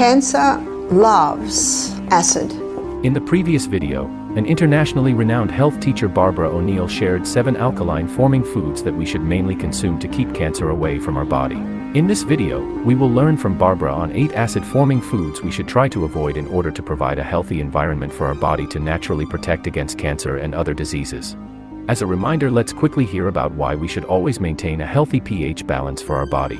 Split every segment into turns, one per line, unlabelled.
Cancer loves acid.
In the previous video, an internationally renowned health teacher Barbara O'Neill shared 7 alkaline-forming foods that we should mainly consume to keep cancer away from our body. In this video, we will learn from Barbara on 8 acid-forming foods we should try to avoid in order to provide a healthy environment for our body to naturally protect against cancer and other diseases. As a reminder, let's quickly hear about why we should always maintain a healthy pH balance for our body.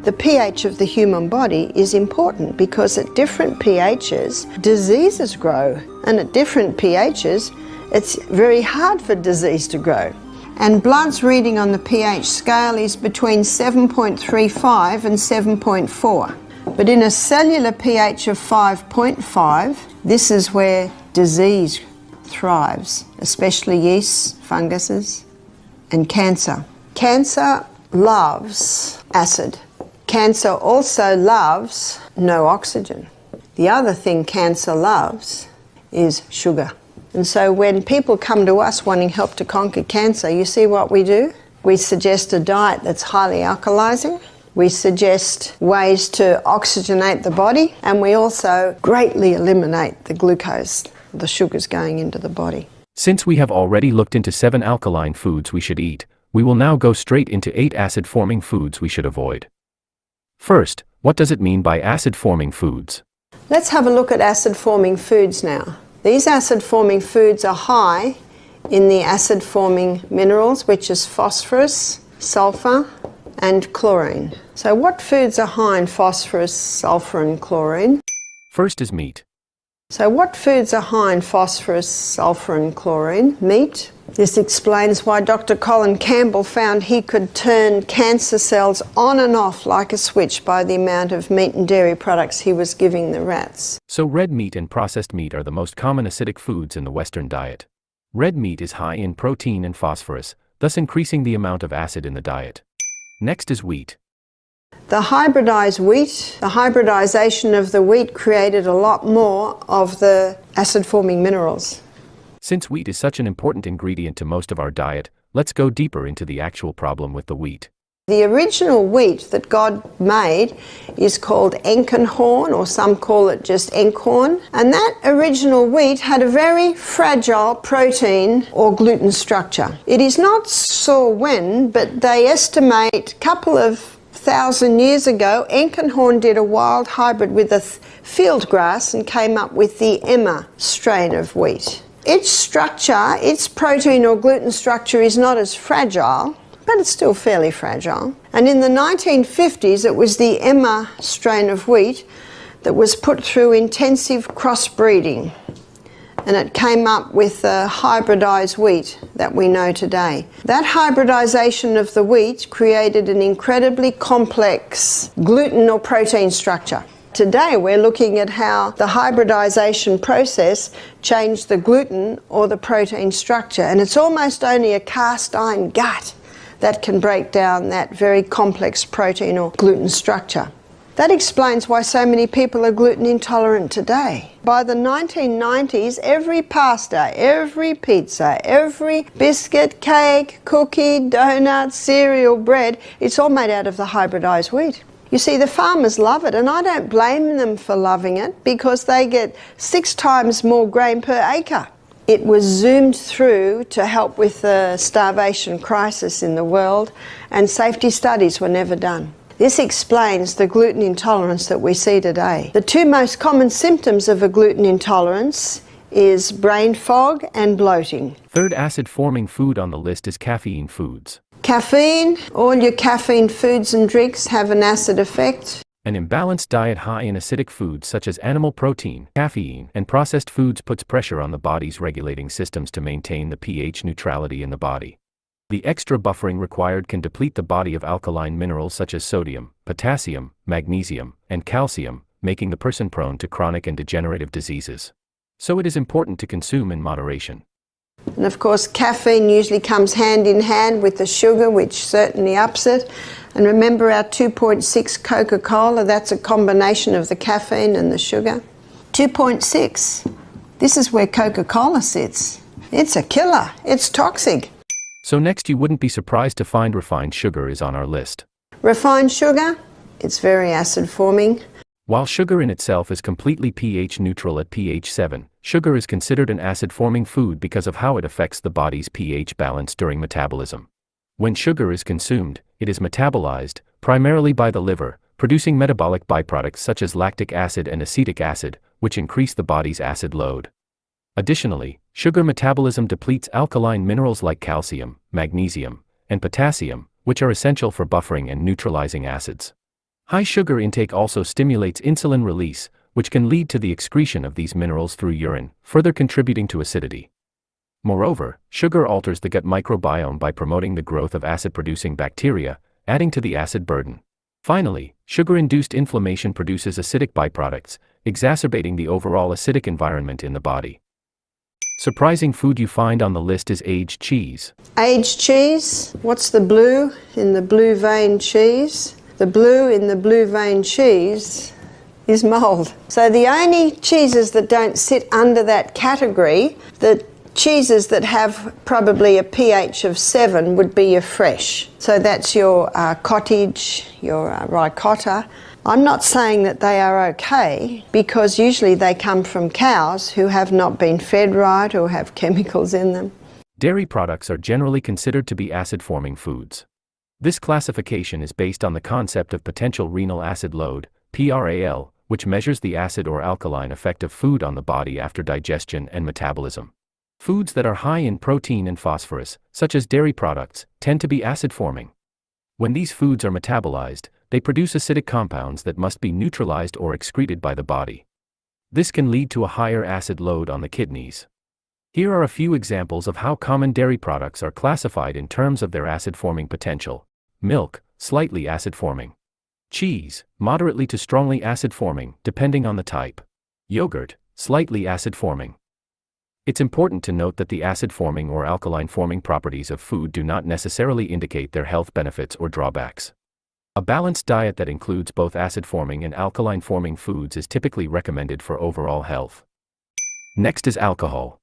The pH of the human body is important because at different pHs, diseases grow, and at different pHs, it's very hard for disease to grow. And blood's reading on the pH scale is between 7.35 and 7.4. But in a cellular pH of 5.5, this is where disease thrives, especially yeasts, funguses, and cancer. Cancer loves acid. Cancer also loves no oxygen. The other thing cancer loves is sugar. And so when people come to us wanting help to conquer cancer, you see what we do? We suggest a diet that's highly alkalizing. We suggest ways to oxygenate the body, and we also greatly eliminate the glucose, the sugars going into the body.
Since we have already looked into 7 alkaline foods we should eat, we will now go straight into 8 acid-forming foods we should avoid. First, what does it mean by acid-forming foods?
Let's have a look at acid-forming foods now. These acid-forming foods are high in the acid-forming minerals, which is phosphorus, sulfur, and chlorine. So what foods are high in phosphorus, sulfur, and chlorine?
First is meat.
So what foods are high in phosphorus, sulfur, and chlorine? Meat. This explains why Dr. Colin Campbell found he could turn cancer cells on and off like a switch by the amount of meat and dairy products he was giving the rats.
So red meat and processed meat are the most common acidic foods in the Western diet. Red meat is high in protein and phosphorus, thus increasing the amount of acid in the diet. Next is wheat.
The hybridized wheat, the hybridization of the wheat created a lot more of the acid-forming minerals.
Since wheat is such an important ingredient to most of our diet, let's go deeper into the actual problem with the wheat.
The original wheat that God made is called Enkenhorn, or some call it just Enkhorn. And that original wheat had a very fragile protein or gluten structure. It is not sure when, but they estimate a couple of 1,000 years ago, Enkenhorn did a wild hybrid with a field grass and came up with the Emma strain of wheat. Its structure, its protein or gluten structure is not as fragile, but it's still fairly fragile. And in the 1950s, it was the Emma strain of wheat that was put through intensive crossbreeding. And it came up with the hybridized wheat that we know today. That hybridization of the wheat created an incredibly complex gluten or protein structure. Today we're looking at how the hybridization process changed the gluten or the protein structure, and it's almost only a cast iron gut that can break down that very complex protein or gluten structure. That explains why so many people are gluten intolerant today. By the 1990s, every pasta, every pizza, every biscuit, cake, cookie, donut, cereal, bread, it's all made out of the hybridized wheat. You see, the farmers love it, and I don't blame them for loving it because they get 6 times more grain per acre. It was zoomed through to help with the starvation crisis in the world, and safety studies were never done. This explains the gluten intolerance that we see today. The 2 most common symptoms of a gluten intolerance is brain fog and bloating.
Third acid-forming food on the list is caffeine foods.
Caffeine, all your caffeine foods and drinks have an acid effect.
An imbalanced diet high in acidic foods such as animal protein, caffeine, and processed foods puts pressure on the body's regulating systems to maintain the pH neutrality in the body. The extra buffering required can deplete the body of alkaline minerals such as sodium, potassium, magnesium, and calcium, making the person prone to chronic and degenerative diseases. So it is important to consume in moderation.
And of course, caffeine usually comes hand in hand with the sugar, which certainly ups it. And remember our 2.6 Coca-Cola, that's a combination of the caffeine and the sugar. 2.6, this is where Coca-Cola sits. It's a killer, it's toxic.
So next, you wouldn't be surprised to find refined sugar is on our list.
Refined sugar, it's very acid forming.
While sugar in itself is completely pH neutral at pH 7, sugar is considered an acid-forming food because of how it affects the body's pH balance during metabolism. When sugar is consumed, it is metabolized, primarily by the liver, producing metabolic byproducts such as lactic acid and acetic acid, which increase the body's acid load. Additionally, sugar metabolism depletes alkaline minerals like calcium, magnesium, and potassium, which are essential for buffering and neutralizing acids. High sugar intake also stimulates insulin release, which can lead to the excretion of these minerals through urine, further contributing to acidity. Moreover, sugar alters the gut microbiome by promoting the growth of acid-producing bacteria, adding to the acid burden. Finally, sugar-induced inflammation produces acidic byproducts, exacerbating the overall acidic environment in the body. Surprising food you find on the list is aged cheese.
Aged cheese? What's the blue in the blue vein cheese? The blue in the blue vein cheese is mould. So the only cheeses that don't sit under that category, the cheeses that have probably a pH of 7 would be your fresh. So that's your cottage, your ricotta. I'm not saying that they are okay, because usually they come from cows who have not been fed right or have chemicals in them.
Dairy products are generally considered to be acid-forming foods. This classification is based on the concept of potential renal acid load, PRAL, which measures the acid or alkaline effect of food on the body after digestion and metabolism. Foods that are high in protein and phosphorus, such as dairy products, tend to be acid-forming. When these foods are metabolized, they produce acidic compounds that must be neutralized or excreted by the body. This can lead to a higher acid load on the kidneys. Here are a few examples of how common dairy products are classified in terms of their acid-forming potential. Milk, slightly acid-forming. Cheese, moderately to strongly acid-forming, depending on the type. Yogurt, slightly acid-forming. It's important to note that the acid-forming or alkaline-forming properties of food do not necessarily indicate their health benefits or drawbacks. A balanced diet that includes both acid-forming and alkaline-forming foods is typically recommended for overall health. Next is alcohol.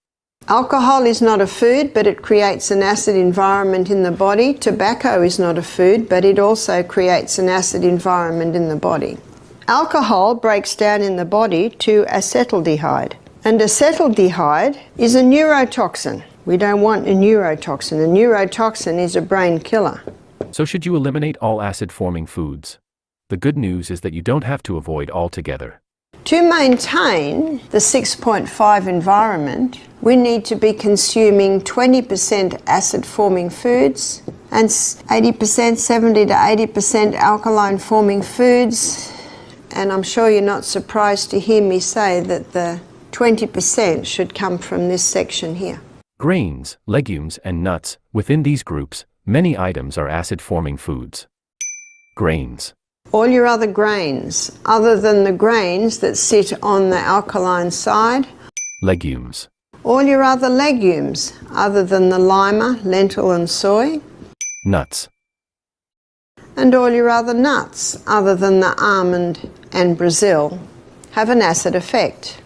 Alcohol is not a food, but it creates an acid environment in the body. Tobacco is not a food, but it also creates an acid environment in the body. Alcohol breaks down in the body to acetaldehyde. And acetaldehyde is a neurotoxin. We don't want a neurotoxin. A neurotoxin is a brain killer.
So should you eliminate all acid-forming foods? The good news is that you don't have to avoid altogether.
To maintain the 6.5 environment, we need to be consuming 20% acid-forming foods and 80%, 70 to 80% alkaline-forming foods. And I'm sure you're not surprised to hear me say that the 20% should come from this section here.
Grains, legumes, and nuts. Within these groups, many items are acid-forming foods. Grains.
All your other grains, other than the grains that sit on the alkaline side.
Legumes.
All your other legumes, other than the lima, lentil and soy.
Nuts.
And all your other nuts, other than the almond and Brazil, have an acid effect.